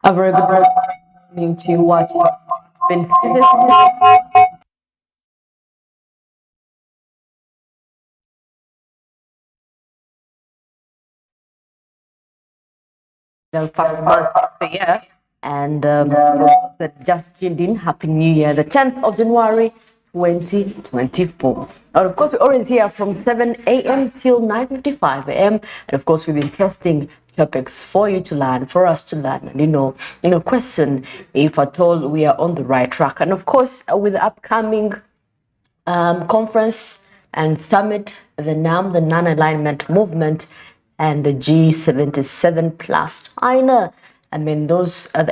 A very good morning to what has been the 5 months of the year. And that just tuned in, Happy New Year, the 10th of January 2024. And of course, we're always here from 7 a.m. till 9:55 a.m. And of course, we've been testing topics for you to learn, for us to learn, and question if at all we are on the right track. And of course, with the upcoming conference and summit, the NAM, the Non-Alignment Movement, and the G77 plus China. I mean, those are the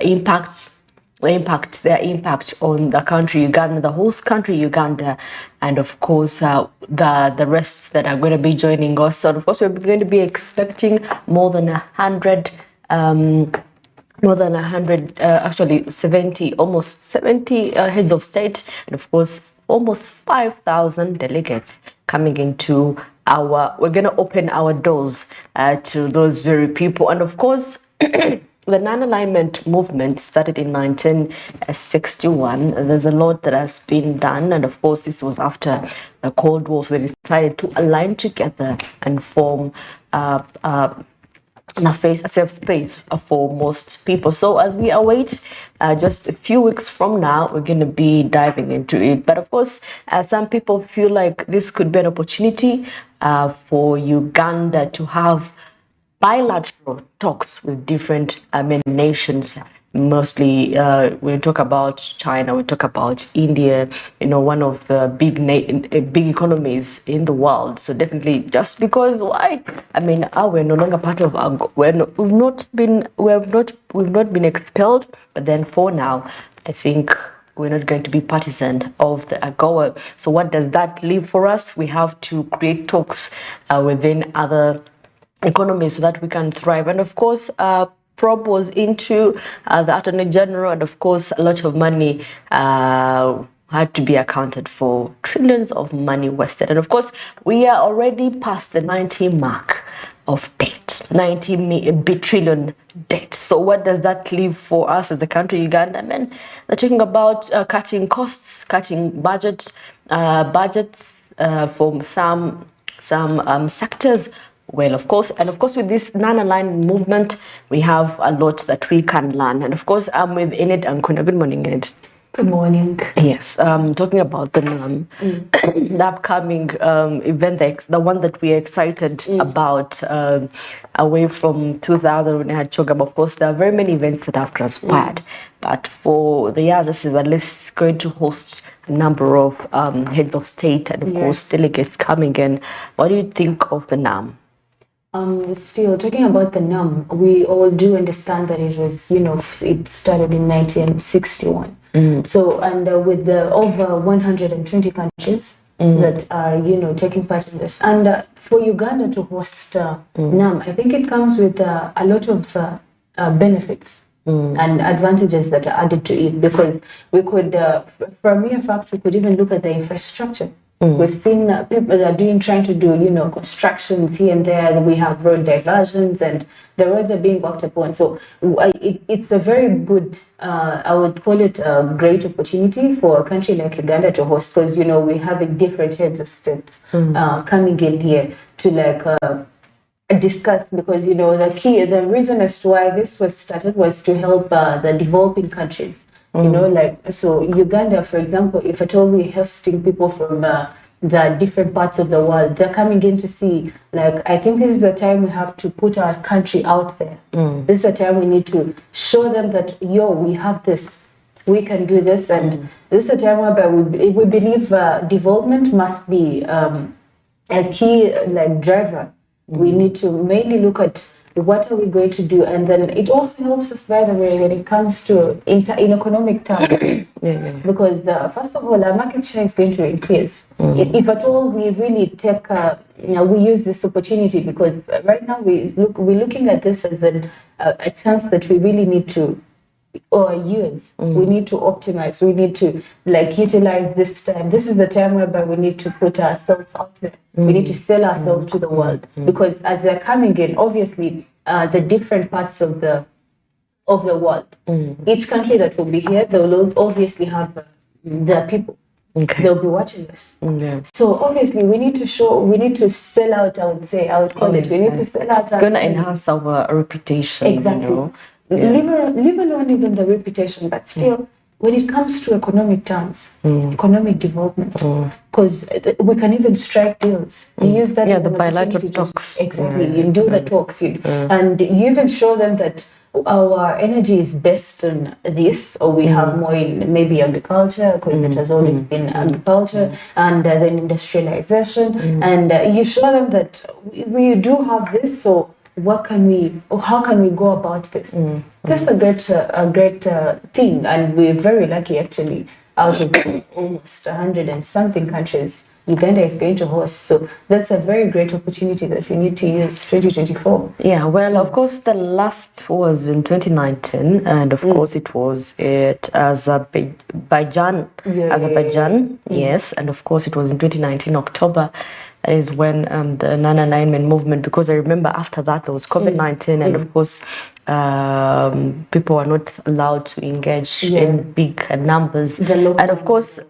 their impact on the country Uganda, the host country Uganda, and of course the rest that are going to be joining us. So of course we're going to be expecting more than 100. Actually 70, almost 70 heads of state, and of course almost 5,000 delegates coming into we're going to open our doors to those very people. And of course, the non-alignment movement started in 1961. There's a lot that has been done, and of course this was after the Cold War, so they decided to align together and form a safe space for most people. So as we await just a few weeks from now, we're going to be diving into it. But of course, some people feel like this could be an opportunity for Uganda to have bilateral talks with different nations. Mostly we talk about China, we talk about India, one of the big economies in the world. So definitely, just because why? I mean, we're no longer part of we've not been expelled, but then for now, I think we're not going to be partisan of the AGOA. So what does that leave for us? We have to create talks within other economy so that we can thrive. And of course, probe was into the Attorney General, and of course, a lot of money had to be accounted for, trillions of money wasted. And of course, we are already past the 90 mark of debt, 90 trillion debt. So what does that leave for us as the country Uganda? I mean, they're talking about cutting costs, cutting budgets from some sectors. Well, of course, with this non-aligned movement, we have a lot that we can learn. And of course, I'm with Enid and Kuna. Good morning, Enid. Good morning. Yes, talking about the NAM, the upcoming event, the one that we're excited about, away from 2000 when I had Chogam. Of course, there are very many events that have transpired, but for the years, this is at least going to host a number of heads of state and, of course, delegates coming in. What do you think of the NAM? Still talking about the NAM, we all do understand that it was, it started in 1961. So, and with the over 120 countries that are, taking part in this. And for Uganda to host NAM, I think it comes with a lot of benefits and advantages that are added to it, because we could, for a mere fact, we could even look at the infrastructure. We've seen people that are trying to do, constructions here and there. We have road diversions and the roads are being worked upon. So it's a very good, I would call it a great opportunity for a country like Uganda to host, because, we're having different heads of states coming in here to discuss, because, the reason as to why this was started was to help the developing countries. So Uganda, for example, if at all we're hosting people from the different parts of the world, they're coming in to see, I think this is the time we have to put our country out there. This is the time we need to show them that, we have this, we can do this. And this is the time whereby we believe development must be a key driver. We need to mainly look at what are we going to do, and then it also helps us, by the way, when it comes to in economic terms, because first of all, our market share is going to increase if at all we really take we use this opportunity, because right now we're looking at this as a chance that we really need to use. We need to optimize. We need to utilize this time. This is the time whereby we need to put ourselves out there. We need to sell ourselves to the world, because as they're coming in, obviously the different parts of the of the world. Each country that will be here, they will obviously have their people. Okay. They'll be watching us. Yeah. So obviously we need to sell out, I would call it. We need to sell out. It's going to enhance our reputation. Exactly. You know? Yeah. Leave alone even the reputation, but still, when it comes to economic terms, economic development, because we can even strike deals. You use that as the an bilateral opportunity talks. Exactly. You do the talks, and you even show them that our energy is based on this, or we have more in maybe agriculture, because it has always been agriculture, and then industrialization, and you show them that we do have this, so how can we go about this? This is a great thing, and we're very lucky actually. Out of almost 100 and something countries, Uganda is going to host. So that's a very great opportunity that we need to use 2024. Yeah, well, of course, the last was in 2019, and of course, it was at Azerbaijan. Yes, and of course, it was in 2019 October. That is when the non-alignment movement, because I remember after that there was COVID-19, and of course people were not allowed to engage in big numbers. And of course,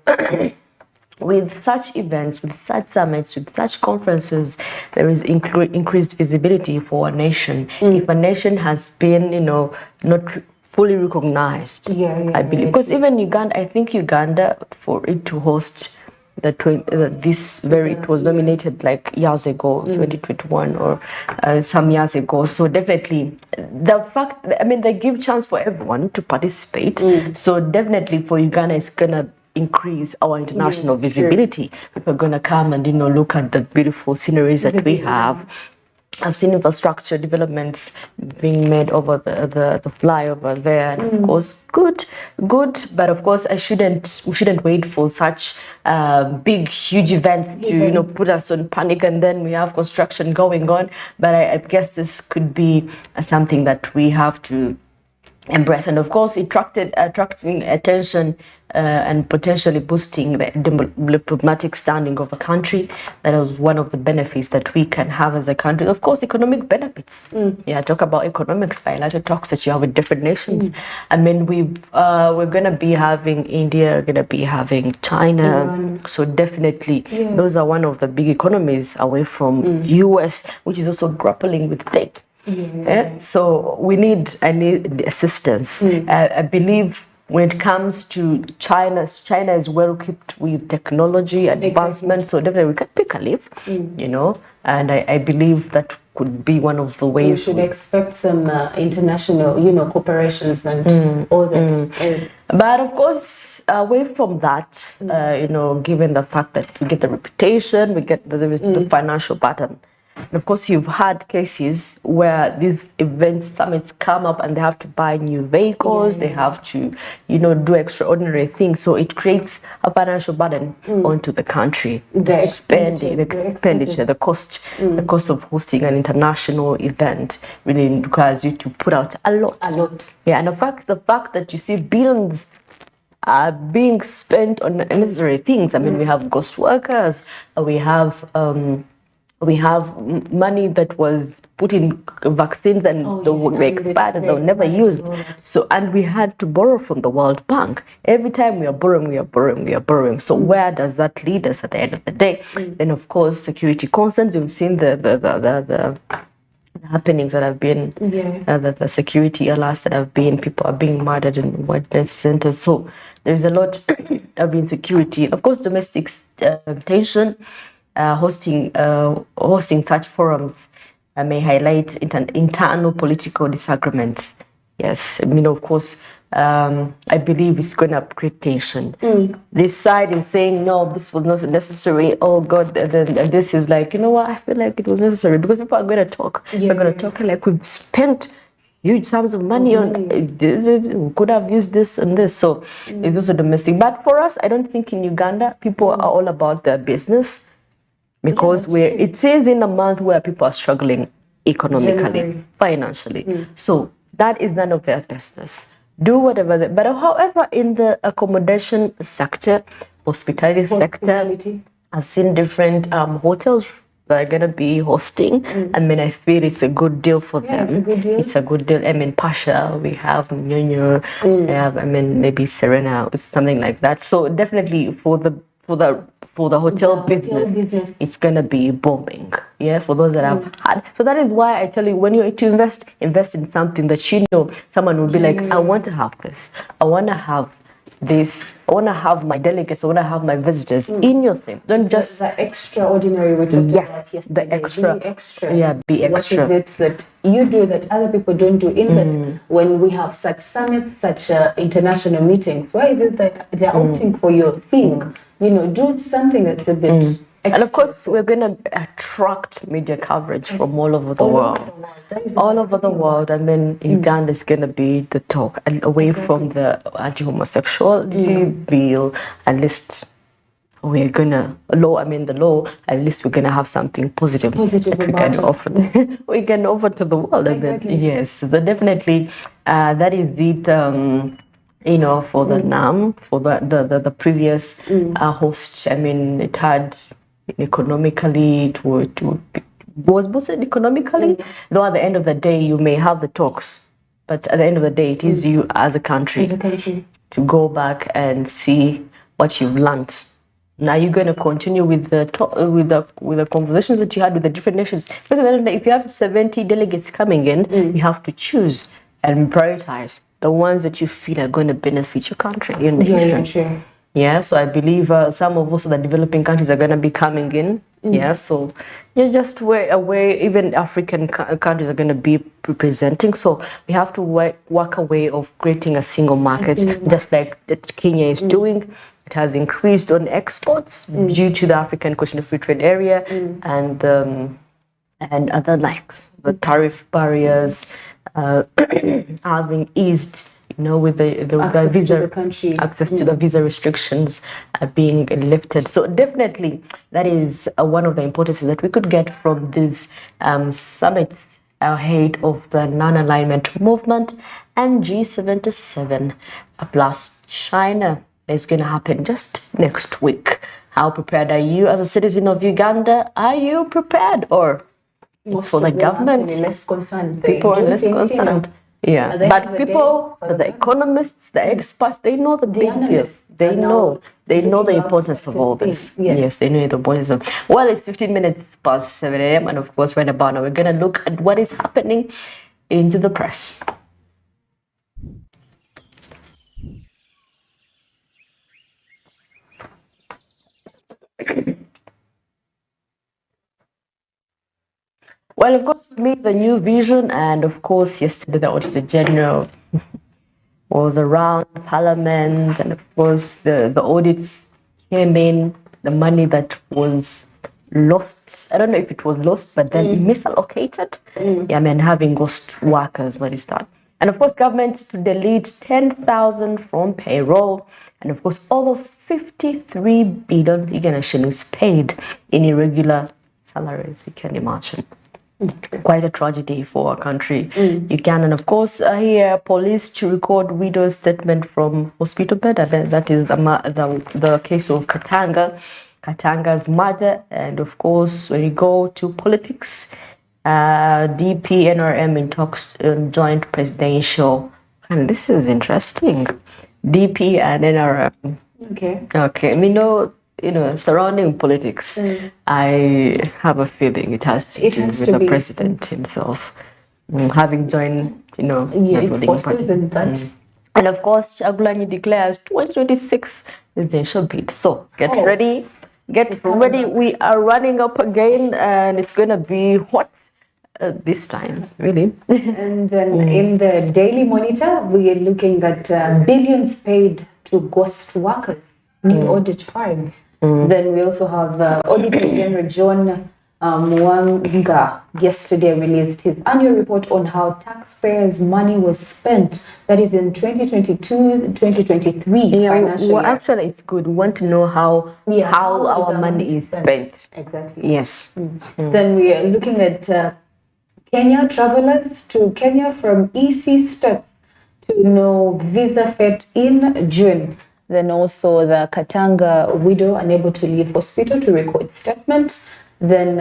with such events, with such summits, with such conferences, there is increased visibility for a nation. If a nation has been, not fully recognized, I believe, because even Uganda, I think Uganda, for it to host it was nominated like years ago, 2021 or some years ago. So definitely they give chance for everyone to participate. So definitely for Uganda, it's gonna increase our international visibility. People are gonna come and look at the beautiful sceneries that we have. I've seen infrastructure developments being made over the flyover there. And of course, good, but of course, we shouldn't wait for such big, huge events to put us on panic, and then we have construction going on. But I guess this could be something that we have to embrace, and of course, attracting attention and potentially boosting the diplomatic standing of a country. That is one of the benefits that we can have as a country. Of course, economic benefits. Talk about economics, bilateral talks that you have with different nations. I mean, we're gonna be having India, we're gonna be having China. So definitely, those are one of the big economies away from US, which is also grappling with debt. So I need assistance. I believe when it comes to China is well equipped with technology advancement. So definitely we can pick a leaf, and I believe that could be one of the ways. We should expect some international, cooperations and all that. But of course, away from that, given the fact that we get the reputation, we get the financial burden. And of course, you've had cases where these events, summits come up and they have to buy new vehicles, they have to, do extraordinary things. So it creates a financial burden onto the country. The expenditure, the cost of hosting an international event really requires you to put out a lot. Yeah, and the fact that you see billions are being spent on unnecessary things. I mean, we have ghost workers, we have money that was put in vaccines and they were expired and they were never used. So, and we had to borrow from the World Bank. Every time we are borrowing. So where does that lead us at the end of the day? Then of course, security concerns. You've seen the happenings that have been, the security alerts that have been, people are being murdered in witness centers. So there's a lot of insecurity. Of course, domestic tension. Hosting such forums may highlight internal political disagreements. Yes, of course, I believe it's going to create tension. This side is saying, no, this was not necessary. Oh God, this is like, I feel like it was necessary because people are going to talk. We're going to talk like we've spent huge sums of money on, we could have used this and this. So it's also domestic. But for us, I don't think in Uganda, people are all about their business. Because it is in a month where people are struggling economically, financially. So that is none of their business. Do whatever. But however, in the accommodation sector, hospitality sector, I've seen different hotels that are gonna be hosting. I mean, I feel it's a good deal for them. It's a good deal. It's a good deal. I mean, Pasha, we have Nyonyo, we have, I mean, maybe Serena, something like that. So definitely for the hotel business, it's gonna be booming. Yeah, for those that have had. So that is why I tell you, when you to invest in something that you know someone will be like, I want to have this. I want to have this. I want to have my delegates. I want to have my visitors in your thing. Don't just the extraordinary we talked about yesterday. the extra. Be extra. Yeah, be extra. What is it that you do that other people don't do? In that, when we have such summits, such international meetings, why is it that they're opting for your thing? You know, do something that's a bit extra. And of course, we're going to attract media coverage from all over the world. All over the world. I mean, Uganda is going to be the talk, and away from the anti-homosexuality bill, at least we're going to, the law, at least we're going to have something positive that we can offer. We can offer to the world. Exactly. Yes, so definitely that is it. For the NAM, for the previous host, I mean, it had economically, it was boosted economically. Though at the end of the day, you may have the talks, but at the end of the day, it is you as a country to go back and see what you've learned. Now you're going to continue with the conversations that you had with the different nations. Because at the end of the day, if you have 70 delegates coming in, you have to choose and prioritize the ones that you feel are going to benefit your country, your nation. Yeah, so I believe some of also the developing countries are going to be coming in. Yeah, so you're just away, even African countries are going to be representing. So we have to work a way of creating a single market, just like that Kenya is doing. It has increased on exports due to the African Continental Free Trade Area and other likes, the tariff barriers. Having eased, with the visa access to the visa restrictions being lifted. So definitely that is one of the importances that we could get from these summits ahead of the non-alignment movement and G77 plus China is going to happen just next week. How prepared are you as a citizen of Uganda? Are you prepared, or most for the government? Less concerned. People are less concerned. Yeah, but people, the economists, the experts, they know the big deal. They know the importance of all this. Yes, they know the importance of. Well, it's 15 minutes past 7 a.m. and of course, right about now, we're gonna look at what is happening into the press. Well, of course, for me, the new vision, and of course, yesterday the Auditor General was around Parliament, and of course, the audits came in, the money that was lost. I don't know if it was lost, but then misallocated. Yeah, I mean, having ghost workers, what is that? And of course, government to delete 10,000 from payroll, and of course, over 53 billion Ugandan shillings paid in irregular salaries. You can imagine. Quite a tragedy for our country, Uganda. And of course, here police to record widow's statement from hospital bed. I bet that is the case of Katanga's murder. And of course, when you go to politics, DP NRM in talks joint presidential. And this is interesting. DP and NRM. Okay. We know. Surrounding politics, I have a feeling it has to do with the president himself, having joined, party. And of course, Chagulanyi declares 2026 presidential bid. So get ready. We are running up again, and it's gonna be hot this time, really. And then in the Daily Monitor, we are looking at billions paid to ghost workers, new audit fines. Then we also have Auditor General John Mwanga yesterday released his annual report on how taxpayers' money was spent. That is in 2022-2023 financial year. Actually, it's good. We want to know how our money is spent. Exactly. Yes. Then we are looking at Kenya travelers to Kenya from EC steps to no visa fet in June. Then also the Katanga widow unable to leave hospital to record statement. then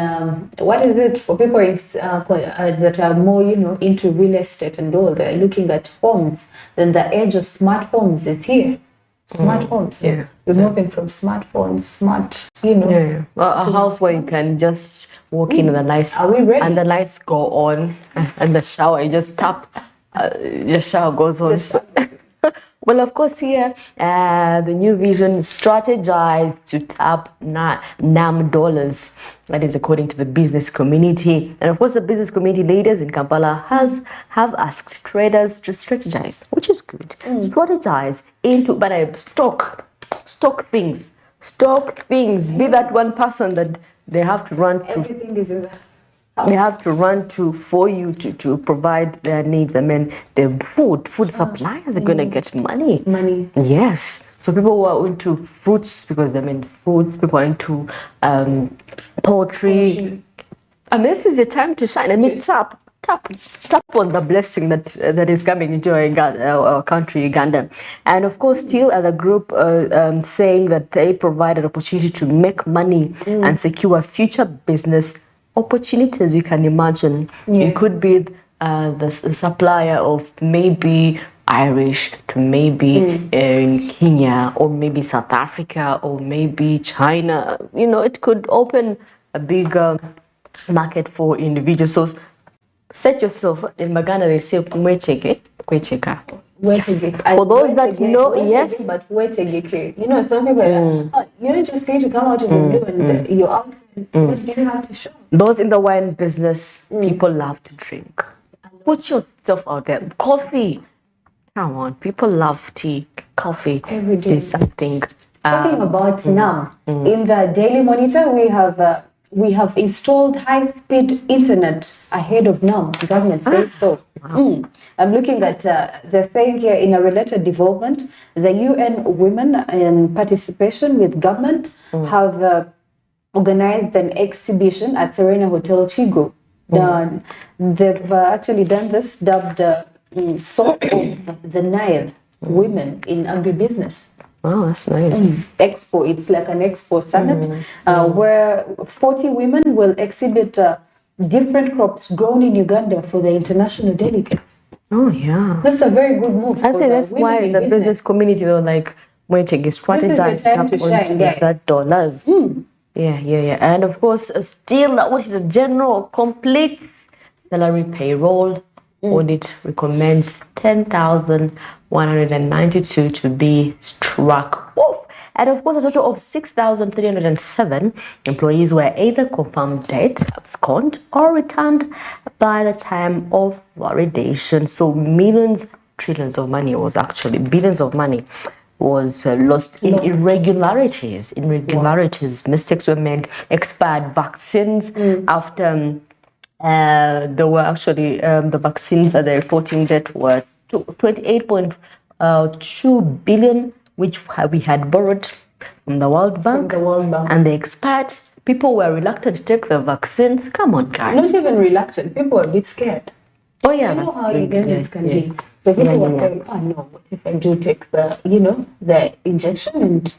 what is it for people that are more, into real estate and all? They're looking at homes. Then the age of smart homes is here. Smart homes. So we're moving from smartphones, Well, a house where you can just walk in and the lights Are we ready? and the lights go on and the shower you just tap, your shower goes on. Well, of course, here the new vision strategized to tap NAM dollars. That is according to the business community. And of course, the business community leaders in Kampala have asked traders to strategize, which is good. Strategize into, but stock things. Be that one person that they have to run to. Everything is in there. They have to run to for you to provide their needs. I mean, the food suppliers are going to get money. Money. Yes. So people who are into fruits, because I mean fruits, people are into poultry. I mean, this is your time to shine. I mean, tap on the blessing that is coming into our country, Uganda. And of course, still as a group saying that they provide an opportunity to make money and secure future business opportunities. You can imagine. You could be the supplier of maybe Irish to maybe in Kenya or maybe South Africa or maybe China. It could open a big market for individuals. So set yourself in Magana. They say kwecheka. For those that know, yes. But some people are you just need to come out of the blue and you're out. What do you have to show? Those in the wine business, people love to drink. Put yourself out there. Coffee. Come on, people love tea, coffee. Every day. Is something. Talking about NAM, in the Daily Monitor, we have installed high-speed internet ahead of NAM. The government says so. Wow. I'm looking at the thing here in a related development. The UN Women in participation with government have organized an exhibition at Serena Hotel Chigo. They've actually done this, dubbed Sort of the Nile Women in Agribusiness. Oh, that's nice. Expo. It's like an expo summit where 40 women will exhibit different crops grown in Uganda for the international delegates. Oh, yeah. That's a very good move. I think that's why the business community, though, like, waiting is strategized to shine, that dollars. Yeah. And of course, still, what is the general complete salary payroll audit recommends 10,192 to be struck off. And of course, a total of 6,307 employees were either confirmed dead, absconded, or returned by the time of validation. So trillions of money was actually, billions of money was lost in irregularities. Mistakes were made. Expired vaccines after there were actually the vaccines at the reporting date were 28.2 billion, which we had borrowed from the World Bank. And they expired. People were reluctant to take the vaccines. Come on, guys. Not even reluctant. People were a bit scared. Oh yeah. You know how Ugandans can be. So people were saying, oh no, what if I do take the injection and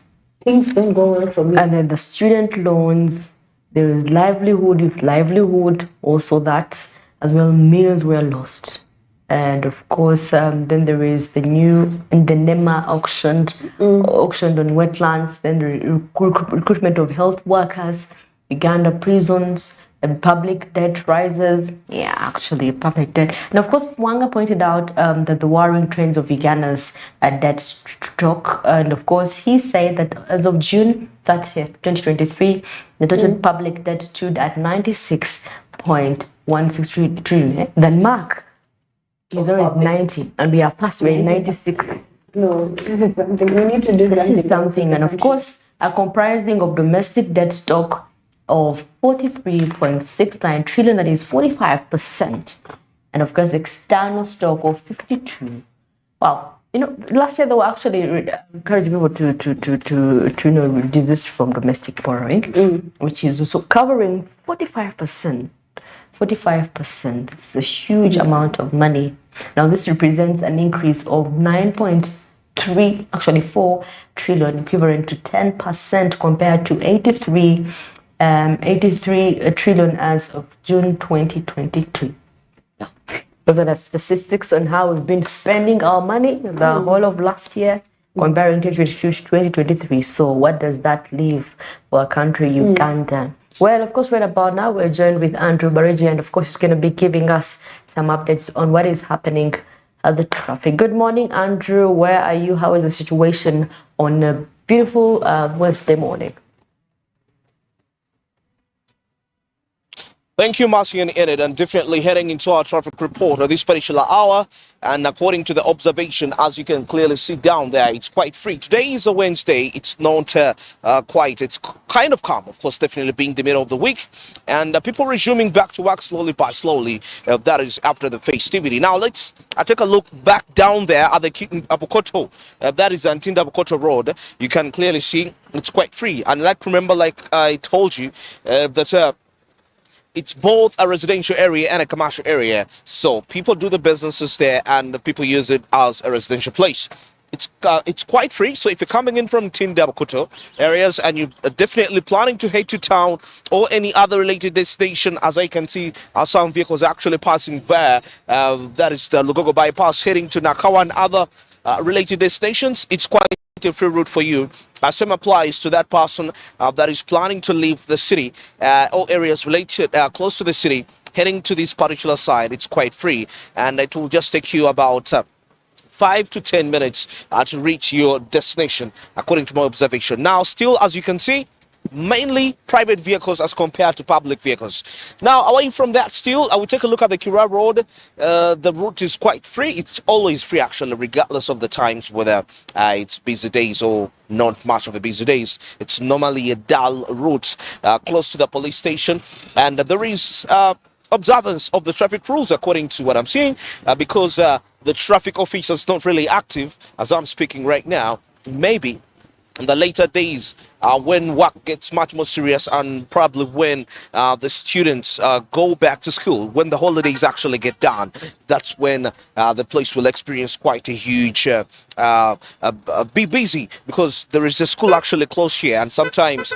things don't go well for me? And then the student loans, there is livelihood, also that as well, millions were lost. And of course, then there is the NEMA auctioned on wetlands, then the recruitment of health workers, Uganda prisons, and public debt rises. Yeah, actually, public debt. And of course, Mwanga pointed out that the worrying trends of Uganda's debt stock. And of course, he said that as of June 30th, 2023, the total public debt stood at 96.16 trillion. The mark is always 90, and we are past 96. No, this is something. We need to do something. And of course, a comprising of domestic debt stock of 43.69 trillion, that is 45%, and of course external stock of 52. Wow, last year they were actually encouraging people to reduce from domestic borrowing, which is also covering 45%. 45%. It's a huge amount of money. Now this represents an increase of 4 trillion, equivalent to 10% compared to 83 83 trillion as of June 2022. Those are the statistics on how we've been spending our money the whole of last year, comparing 2022 to 2023. So what does that leave for our country, Uganda? Well, of course, right about now, we're joined with Andrew Barigi, and of course, he's going to be giving us some updates on what is happening at the traffic. Good morning, Andrew. Where are you? How is the situation on a beautiful Wednesday morning? Thank you, Marcy and Enid, and definitely heading into our traffic report at this particular hour. And according to the observation, as you can clearly see down there, it's quite free. Today is a Wednesday. It's not it's kind of calm, of course, definitely being the middle of the week. And people resuming back to work slowly by slowly. That is after the festivity. Now, let's take a look back down there at the Abukoto. That is Antinda Abukoto Road. You can clearly see it's quite free. And remember, like I told you, that it's both a residential area and a commercial area. So people do the businesses there and people use it as a residential place. It's quite free. So if you're coming in from Tindabukuto areas and you're definitely planning to head to town or any other related destination, as I can see, some vehicles actually passing there. That is the Lugogo bypass heading to Nakawa and other related destinations. It's quite a free route for you. Same applies to that person that is planning to leave the city or areas related close to the city, heading to this particular side. It's quite free, and it will just take you about 5 to 10 minutes to reach your destination, according to my observation. Now, still, as you can see, mainly private vehicles as compared to public vehicles. Now, away from that, still, I will take a look at the Kira Road. The route is quite free. It's always free, actually, regardless of the times, whether it's busy days or not much of the busy days. It's normally a dull route close to the police station, and there is observance of the traffic rules, according to what I'm seeing, because the traffic officer is not really active as I'm speaking right now. Maybe in the later days, when work gets much more serious, and probably when the students go back to school, when the holidays actually get done, that's when the place will experience quite a huge be busy, because there is a school actually close here, and sometimes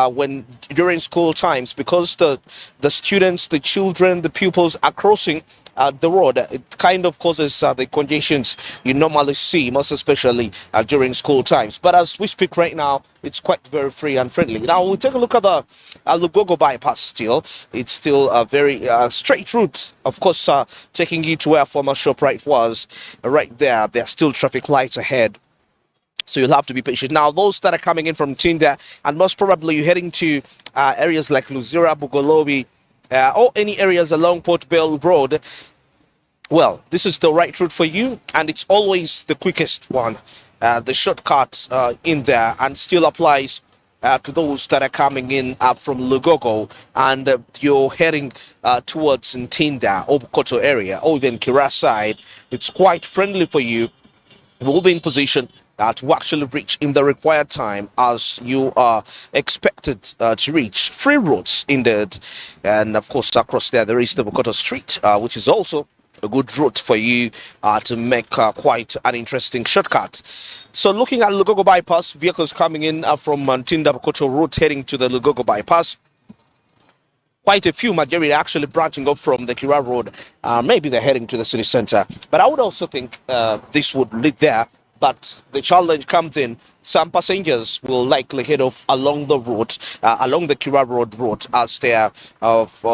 when during school times, because the students, the children, the pupils are crossing the road, it kind of causes the congestions you normally see, most especially during school times. But as we speak right now, it's quite very free and friendly. Now we'll take a look at the Lugogo bypass. Still, it's still a very straight route, of course, taking you to where former ShopRite was. Right there, there are still traffic lights ahead, so you'll have to be patient. Now, those that are coming in from Tinda, and most probably you're heading to areas like Luzira, Bugolobi, or any areas along Port Bell Road, well, this is the right route for you, and it's always the quickest one. The shortcut in there, and still applies to those that are coming in from Lugogo, and you're heading towards Ntinda, Obukoto area, or even Kira side. It's quite friendly for you. We'll be in position to actually reach in the required time, as you are expected to reach. Free routes indeed, and of course across there is the Bukoto Street, which is also a good route for you to make quite an interesting shortcut. So looking at Lugogo bypass, vehicles coming in from Tinda Bukoto route heading to the Lugogo bypass. Quite a few, majority actually branching off from the Kira Road. Maybe they're heading to the city center, but I would also think this would lead there. But the challenge comes in, some passengers will likely head off along the route, along the Kira Road as they are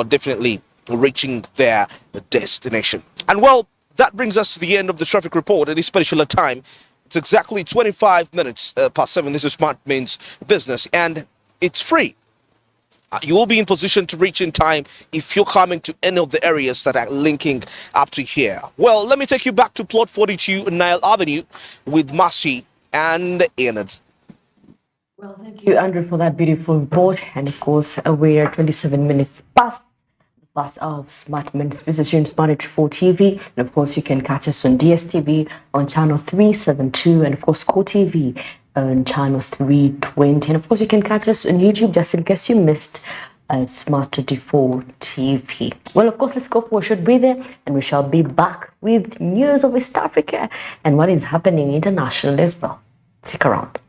definitely reaching their destination. And well, that brings us to the end of the traffic report at this particular time. It's exactly 25 minutes past 7. This is Smart Means Business, and it's free. You will be in position to reach in time if you're coming to any of the areas that are linking up to here. Well, let me take you back to plot 42 Nile Avenue with Marcy and Enid. Well, thank you, Andrew, for that beautiful report. And of course, we're 27 minutes past the past hour of Smart Men's Business here in Spanish 4 TV. And of course, you can catch us on DSTV on channel 372, and of course, GOTV on channel 320. And of course, you can catch us on YouTube just in case you missed Smart 24 TV. Well, of course, let's go for a short breather, and we shall be back with news of West Africa and what is happening internationally as well. Stick around.